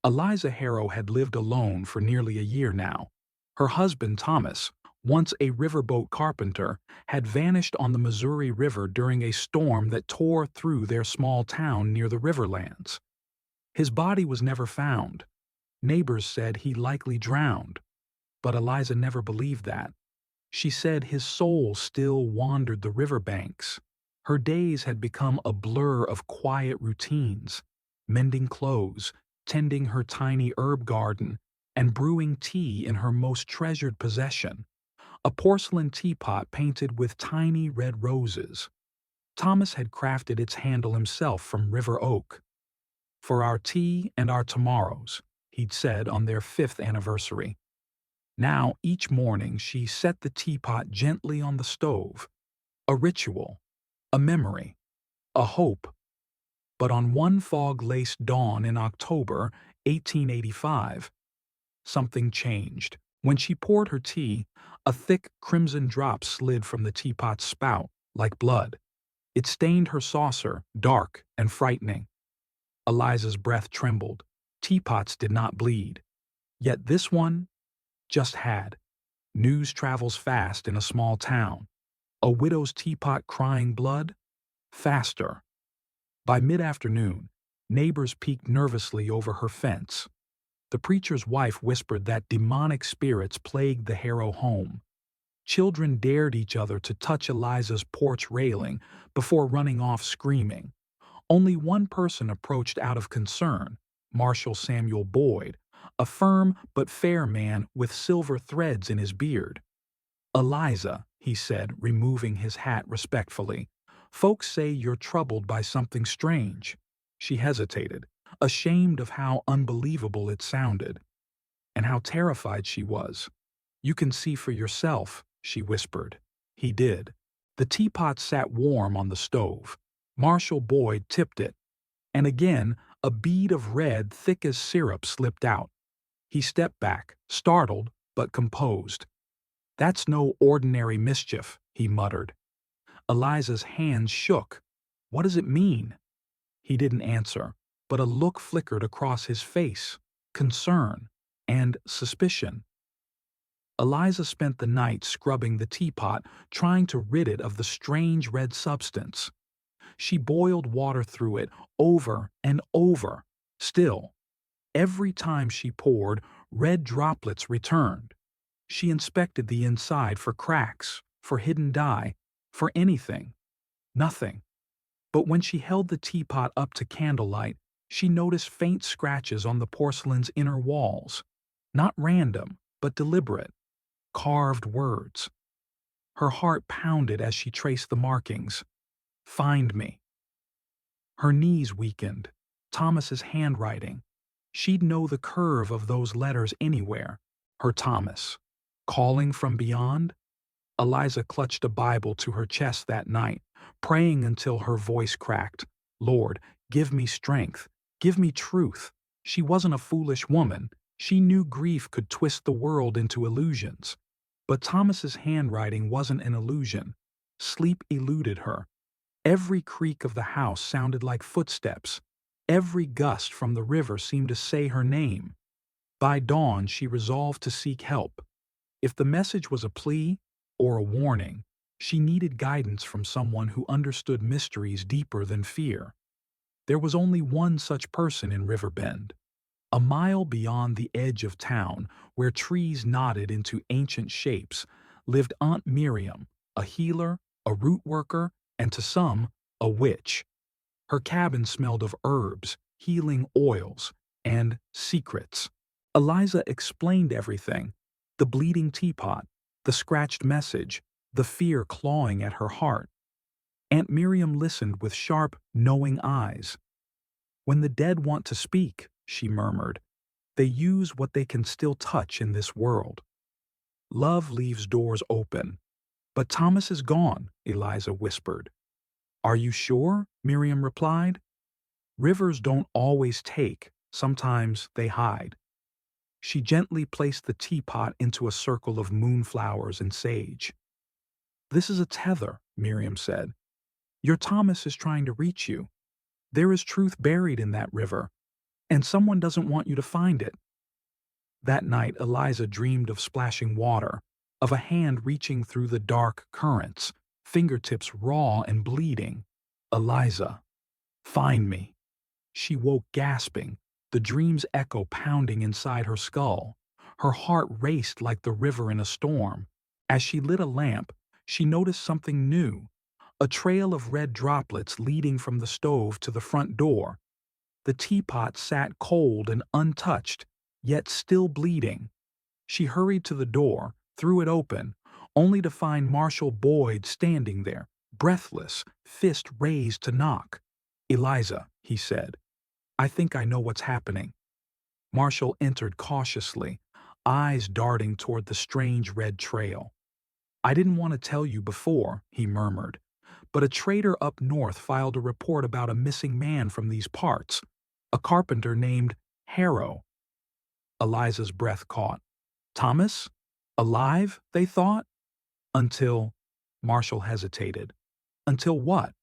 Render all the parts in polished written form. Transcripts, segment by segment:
Eliza Harrow had lived alone for nearly a year now. Her husband, Thomas, once a riverboat carpenter, had vanished on the Missouri River during a storm that tore through their small town near the Riverlands. His body was never found. Neighbors said he likely drowned, but Eliza never believed that. She said his soul still wandered the riverbanks. Her days had become a blur of quiet routines, mending clothes, tending her tiny herb garden, and brewing tea in her most treasured possession, a porcelain teapot painted with tiny red roses. Thomas had crafted its handle himself from river oak. "For our tea and our tomorrows," he'd said on their 5th anniversary. Now, each morning, she set the teapot gently on the stove, a ritual, a memory, a hope. But on one fog-laced dawn in October 1885, something changed. When she poured her tea, a thick crimson drop slid from the teapot's spout, like blood. It stained her saucer, dark and frightening. Eliza's breath trembled. Teapots did not bleed. Yet this one just had. News travels fast in a small town. A widow's teapot crying blood? Faster. By mid-afternoon, neighbors peeked nervously over her fence. The preacher's wife whispered that demonic spirits plagued the Harrow home. Children dared each other to touch Eliza's porch railing before running off screaming. Only one person approached out of concern, Marshal Samuel Boyd, a firm but fair man with silver threads in his beard. "Eliza," he said, removing his hat respectfully, "folks say you're troubled by something strange." She hesitated, ashamed of how unbelievable it sounded, and how terrified she was. "You can see for yourself," she whispered. He did. The teapot sat warm on the stove. Marshal Boyd tipped it, and again a bead of red thick as syrup slipped out. He stepped back, startled but composed. "That's no ordinary mischief," he muttered. Eliza's hands shook. "What does it mean?" He didn't answer, but a look flickered across his face, concern and suspicion. Eliza spent the night scrubbing the teapot, trying to rid it of the strange red substance. She boiled water through it over and over. Still, every time she poured, red droplets returned. She inspected the inside for cracks, for hidden dye, for anything. Nothing. But when she held the teapot up to candlelight, she noticed faint scratches on the porcelain's inner walls. Not random, but deliberate. Carved words. Her heart pounded as she traced the markings. "Find me." Her knees weakened. Thomas's handwriting. She'd know the curve of those letters anywhere. Her Thomas. Calling from beyond? Eliza clutched a Bible to her chest that night, praying until her voice cracked. "Lord, give me strength. Give me truth." She wasn't a foolish woman. She knew grief could twist the world into illusions. But Thomas's handwriting wasn't an illusion. Sleep eluded her. Every creak of the house sounded like footsteps. Every gust from the river seemed to say her name. By dawn, she resolved to seek help. If the message was a plea or a warning, she needed guidance from someone who understood mysteries deeper than fear. There was only one such person in Riverbend. A mile beyond the edge of town, where trees nodded into ancient shapes, lived Aunt Miriam, a healer, a root worker, and to some, a witch. Her cabin smelled of herbs, healing oils, and secrets. Eliza explained everything: the bleeding teapot, the scratched message, the fear clawing at her heart. Aunt Miriam listened with sharp, knowing eyes. "When the dead want to speak," she murmured, "they use what they can still touch in this world. Love leaves doors open." "But Thomas is gone," Eliza whispered. "Are you sure?" Miriam replied. "Rivers don't always take, sometimes they hide." She gently placed the teapot into a circle of moonflowers and sage. "This is a tether," Miriam said. "Your Thomas is trying to reach you. There is truth buried in that river. and someone doesn't want you to find it. That night, Eliza dreamed of splashing water, of a hand reaching through the dark currents, fingertips raw and bleeding. Eliza, find me. She woke gasping, the dream's echo pounding inside her skull. Her heart raced like the river in a storm. As she lit a lamp, she noticed something new, a trail of red droplets leading from the stove to the front door. The teapot sat cold and untouched, yet still bleeding. She hurried to the door, threw it open, only to find Marshall Boyd standing there, breathless, fist raised to knock. "Eliza," he said, "I think I know what's happening." Marshall entered cautiously, eyes darting toward the strange red trail. "I didn't want to tell you before," he murmured, "but a trader up north filed a report about a missing man from these parts, a carpenter named Harrow." Eliza's breath caught. Thomas? Alive, they thought? Until— Marshall hesitated. Until what?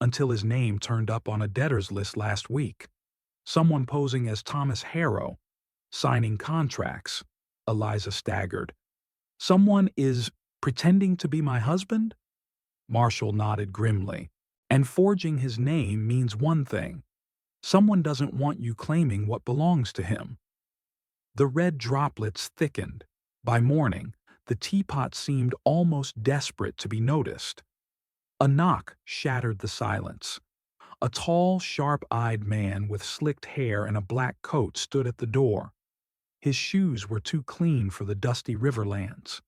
Until his name turned up on a debtor's list last week. Someone posing as Thomas Harrow, signing contracts. Eliza staggered. "Someone is pretending to be my husband?" Marshall nodded grimly. "And forging his name means one thing. Someone doesn't want you claiming what belongs to him." The red droplets thickened. By morning, the teapot seemed almost desperate to be noticed. A knock shattered the silence. A tall, sharp-eyed man with slicked hair and a black coat stood at the door. His shoes were too clean for the dusty Riverlands.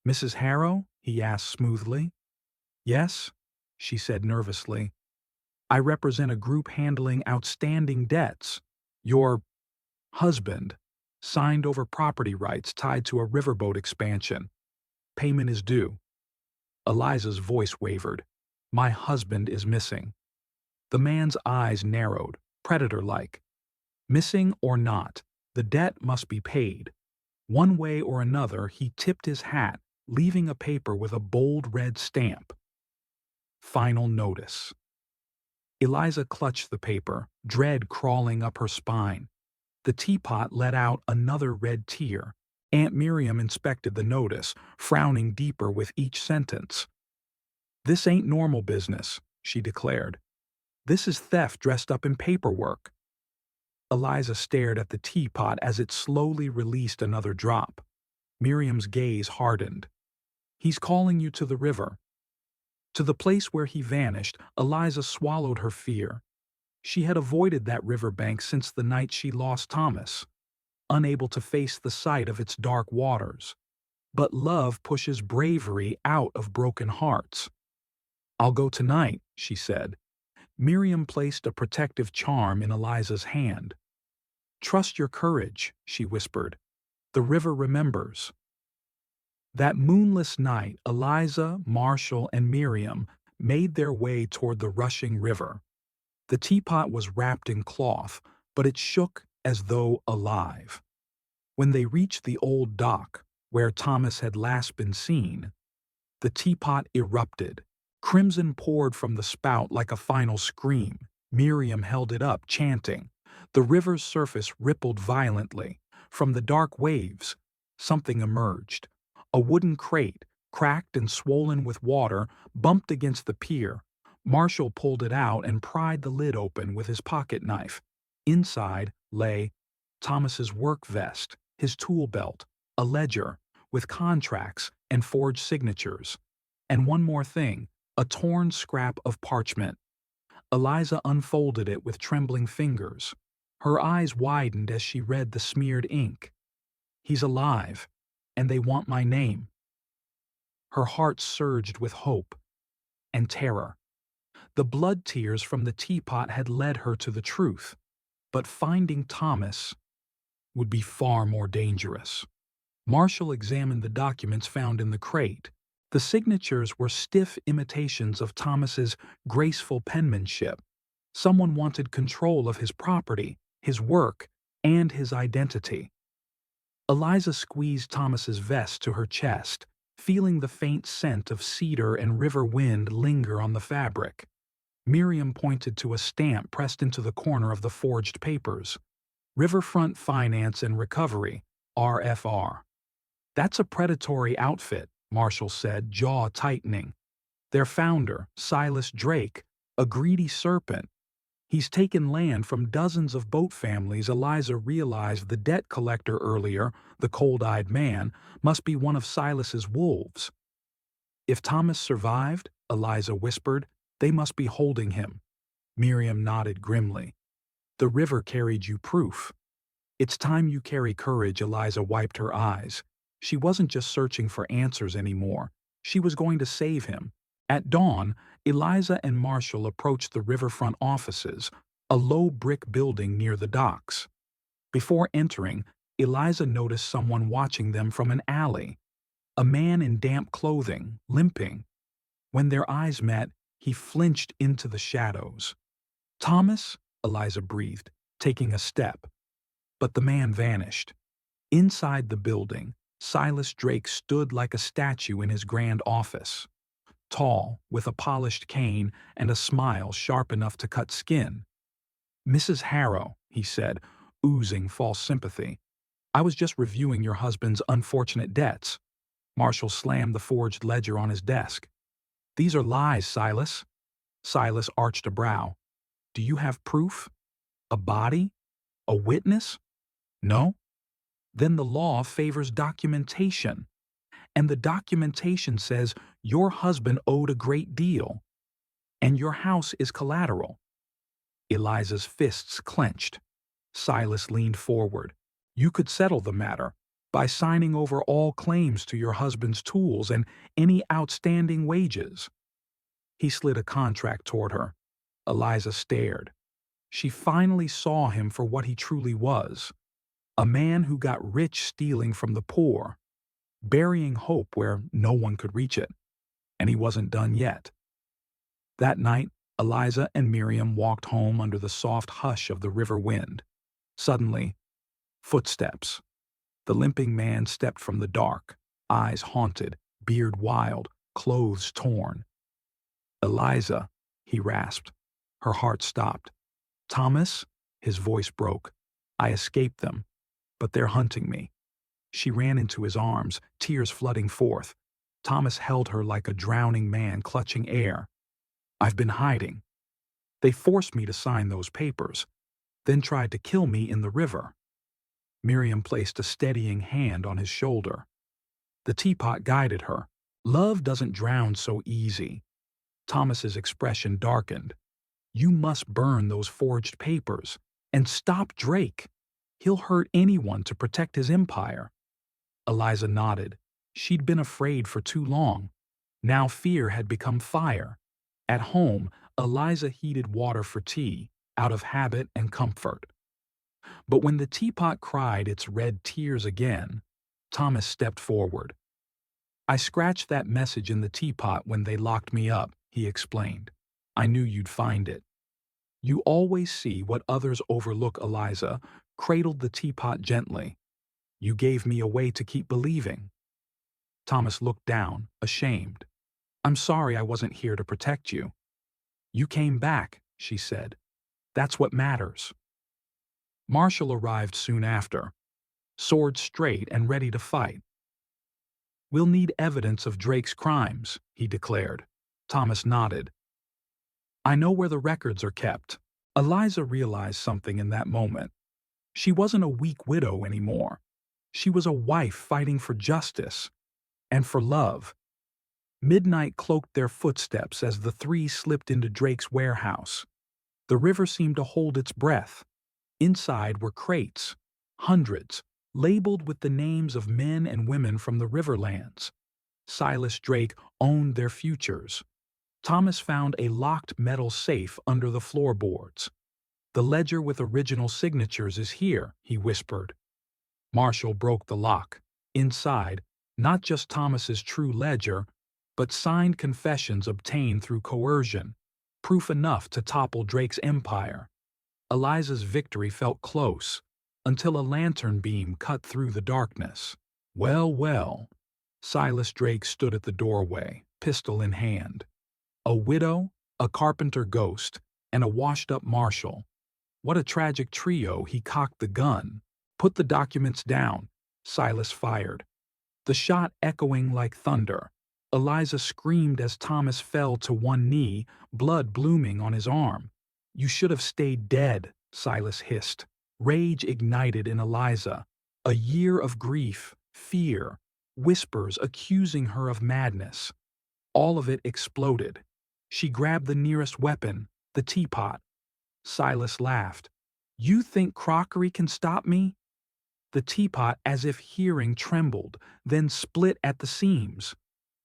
"Mrs. Harrow?" he asked smoothly. "Yes," she said nervously. "I represent a group handling outstanding debts. Your husband signed over property rights tied to a riverboat expansion. Payment is due." Eliza's voice wavered. "My husband is missing." The man's eyes narrowed, predator-like. Missing or not, the debt must be paid. One way or another, he tipped his hat, leaving a paper with a bold red stamp. Final notice. Eliza clutched the paper, dread crawling up her spine. The teapot let out another red tear. Aunt Miriam inspected the notice, frowning deeper with each sentence. "This ain't normal business," she declared. "This is theft dressed up in paperwork." Eliza stared at the teapot as it slowly released another drop. Miriam's gaze hardened. "He's calling you to the river." To the place where he vanished, Eliza swallowed her fear. She had avoided that riverbank since the night she lost Thomas, unable to face the sight of its dark waters. But love pushes bravery out of broken hearts. "I'll go tonight," she said. Miriam placed a protective charm in Eliza's hand. "Trust your courage," she whispered. "The river remembers." That moonless night, Eliza, Marshall, and Miriam made their way toward the rushing river. The teapot was wrapped in cloth, but it shook as though alive. When they reached the old dock, where Thomas had last been seen, the teapot erupted. Crimson poured from the spout like a final scream. Miriam held it up, chanting. The river's surface rippled violently. From the dark waves, something emerged. A wooden crate, cracked and swollen with water, bumped against the pier. Marshall pulled it out and pried the lid open with his pocket knife. Inside lay Thomas's work vest, his tool belt, a ledger with contracts and forged signatures. And one more thing, a torn scrap of parchment. Eliza unfolded it with trembling fingers. Her eyes widened as she read the smeared ink. "He's alive, and they want my name." Her heart surged with hope and terror. The blood tears from the teapot had led her to the truth, but finding Thomas would be far more dangerous. Marshall examined the documents found in the crate. The signatures were stiff imitations of Thomas's graceful penmanship. Someone wanted control of his property, his work, and his identity. Eliza squeezed Thomas's vest to her chest, feeling the faint scent of cedar and river wind linger on the fabric. Miriam pointed to a stamp pressed into the corner of the forged papers. Riverfront Finance and Recovery, RFR. That's a predatory outfit, Marshall said, jaw tightening. Their founder, Silas Drake, a greedy serpent. He's taken land from dozens of boat families. Eliza realized the debt collector earlier, the cold-eyed man, must be one of Silas's wolves. If Thomas survived, Eliza whispered, they must be holding him. Miriam nodded grimly. The river carried you proof. It's time you carry courage. Eliza wiped her eyes. She wasn't just searching for answers anymore. She was going to save him. At dawn, Eliza and Marshall approached the riverfront offices, a low brick building near the docks. Before entering, Eliza noticed someone watching them from an alley. A man in damp clothing, limping. When their eyes met, he flinched into the shadows. Thomas, Eliza breathed, taking a step. But the man vanished. Inside the building, Silas Drake stood like a statue in his grand office. Tall, with a polished cane and a smile sharp enough to cut skin. Mrs. Harrow, he said, oozing false sympathy. I was just reviewing your husband's unfortunate debts. Marshall slammed the forged ledger on his desk. These are lies, Silas. Silas arched a brow. Do you have proof? A body? A witness? No? Then the law favors documentation. And the documentation says your husband owed a great deal. And your house is collateral. Eliza's fists clenched. Silas leaned forward. You could settle the matter by signing over all claims to your husband's tools and any outstanding wages. He slid a contract toward her. Eliza stared. She finally saw him for what he truly was. A man who got rich stealing from the poor, burying hope where no one could reach it. And he wasn't done yet. That night, Eliza and Miriam walked home under the soft hush of the river wind. Suddenly, footsteps. The limping man stepped from the dark, eyes haunted, beard wild, clothes torn. Eliza, he rasped. Her heart stopped. Thomas, his voice broke. I escaped them, but they're hunting me. She ran into his arms, tears flooding forth. Thomas held her like a drowning man clutching air. I've been hiding. They forced me to sign those papers, then tried to kill me in the river. Miriam placed a steadying hand on his shoulder. The teapot guided her. Love doesn't drown so easy. Thomas's expression darkened. You must burn those forged papers and stop Drake. He'll hurt anyone to protect his empire. Eliza nodded. She'd been afraid for too long. Now fear had become fire. At home, Eliza heated water for tea, out of habit and comfort. But when the teapot cried its red tears again, Thomas stepped forward. I scratched that message in the teapot when they locked me up, he explained. I knew you'd find it. You always see what others overlook, Eliza cradled the teapot gently. You gave me a way to keep believing. Thomas looked down, ashamed. I'm sorry I wasn't here to protect you. You came back, she said. That's what matters. Marshall arrived soon after, sword straight and ready to fight. We'll need evidence of Drake's crimes, he declared. Thomas nodded. I know where the records are kept. Eliza realized something in that moment. She wasn't a weak widow anymore. She was a wife fighting for justice and for love. Midnight cloaked their footsteps as the three slipped into Drake's warehouse. The river seemed to hold its breath. Inside were crates, hundreds, labeled with the names of men and women from the Riverlands. Silas Drake owned their futures. Thomas found a locked metal safe under the floorboards. The ledger with original signatures is here, he whispered. Marshall broke the lock. Inside, not just Thomas's true ledger, but signed confessions obtained through coercion, proof enough to topple Drake's empire. Eliza's victory felt close, until a lantern beam cut through the darkness. Well, well. Silas Drake stood at the doorway, pistol in hand. A widow, a carpenter ghost, and a washed-up marshal. What a tragic trio. He cocked the gun. Put the documents down. Silas fired. The shot echoing like thunder. Eliza screamed as Thomas fell to one knee, blood blooming on his arm. You should have stayed dead, Silas hissed. Rage ignited in Eliza. A year of grief, fear, whispers accusing her of madness. All of it exploded. She grabbed the nearest weapon, the teapot. Silas laughed. You think crockery can stop me? The teapot, as if hearing, trembled, then split at the seams.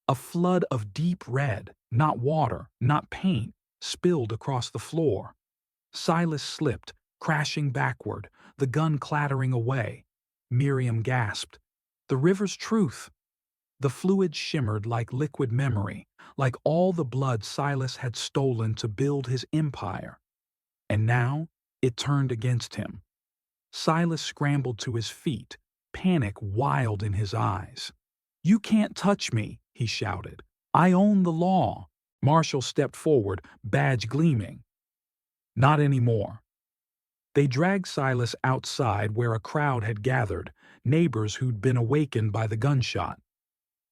A flood of deep red, not water, not paint, spilled across the floor. Silas slipped, crashing backward, the gun clattering away. Miriam gasped. The river's truth. The fluid shimmered like liquid memory, like all the blood Silas had stolen to build his empire. And now it turned against him. Silas scrambled to his feet, panic wild in his eyes. You can't touch me, he shouted. I own the law. Marshall stepped forward, badge gleaming. Not anymore. They dragged Silas outside where a crowd had gathered, neighbors who'd been awakened by the gunshot.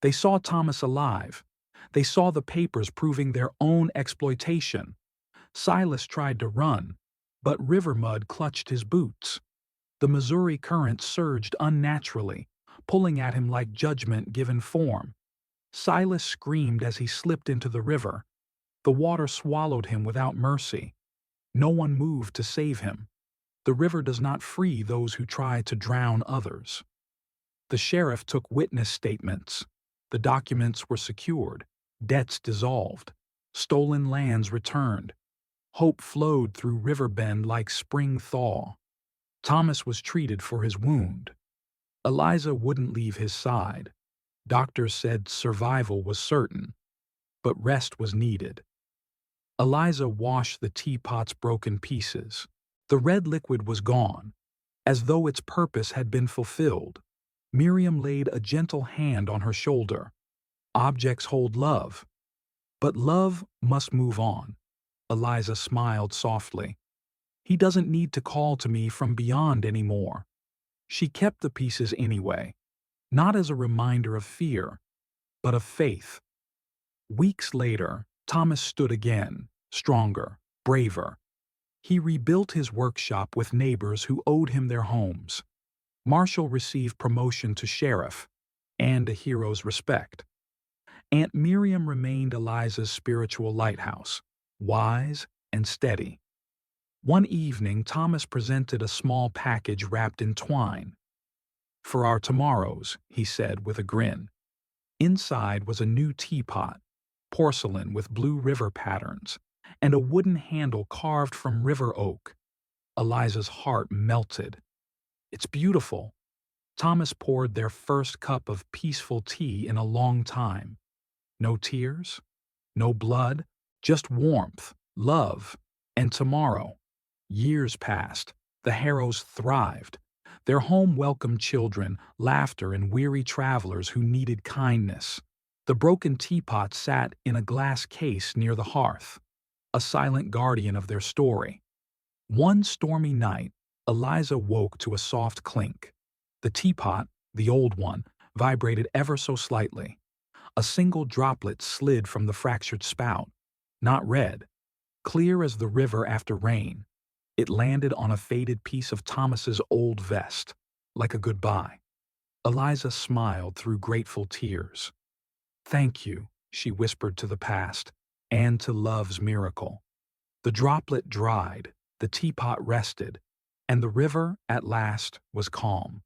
They saw Thomas alive. They saw the papers proving their own exploitation. Silas tried to run, but river mud clutched his boots. The Missouri current surged unnaturally, pulling at him like judgment given form. Silas screamed as he slipped into the river. The water swallowed him without mercy. No one moved to save him. The river does not free those who try to drown others. The sheriff took witness statements. The documents were secured, debts dissolved, stolen lands returned. Hope flowed through Riverbend like spring thaw. Thomas was treated for his wound. Eliza wouldn't leave his side. Doctors said survival was certain, but rest was needed. Eliza washed the teapot's broken pieces. The red liquid was gone, as though its purpose had been fulfilled. Miriam laid a gentle hand on her shoulder. Objects hold love, but love must move on. Eliza smiled softly. He doesn't need to call to me from beyond anymore. She kept the pieces anyway, not as a reminder of fear, but of faith. Weeks later, Thomas stood again, stronger, braver. He rebuilt his workshop with neighbors who owed him their homes. Marshall received promotion to sheriff, and a hero's respect. Aunt Miriam remained Eliza's spiritual lighthouse, wise and steady. One evening, Thomas presented a small package wrapped in twine. For our tomorrows, he said with a grin. Inside was a new teapot, porcelain with blue river patterns, and a wooden handle carved from river oak. Eliza's heart melted. It's beautiful. Thomas poured their first cup of peaceful tea in a long time. No tears, no blood, just warmth, love, and tomorrow. Years passed. The Harrows thrived. Their home welcomed children, laughter, and weary travelers who needed kindness. The broken teapot sat in a glass case near the hearth, a silent guardian of their story. One stormy night, Eliza woke to a soft clink. The teapot, the old one, vibrated ever so slightly. A single droplet slid from the fractured spout. Not red, clear as the river after rain. It landed on a faded piece of Thomas's old vest, like a goodbye. Eliza smiled through grateful tears. Thank you, she whispered to the past, and to love's miracle. The droplet dried, the teapot rested, and the river, at last, was calm.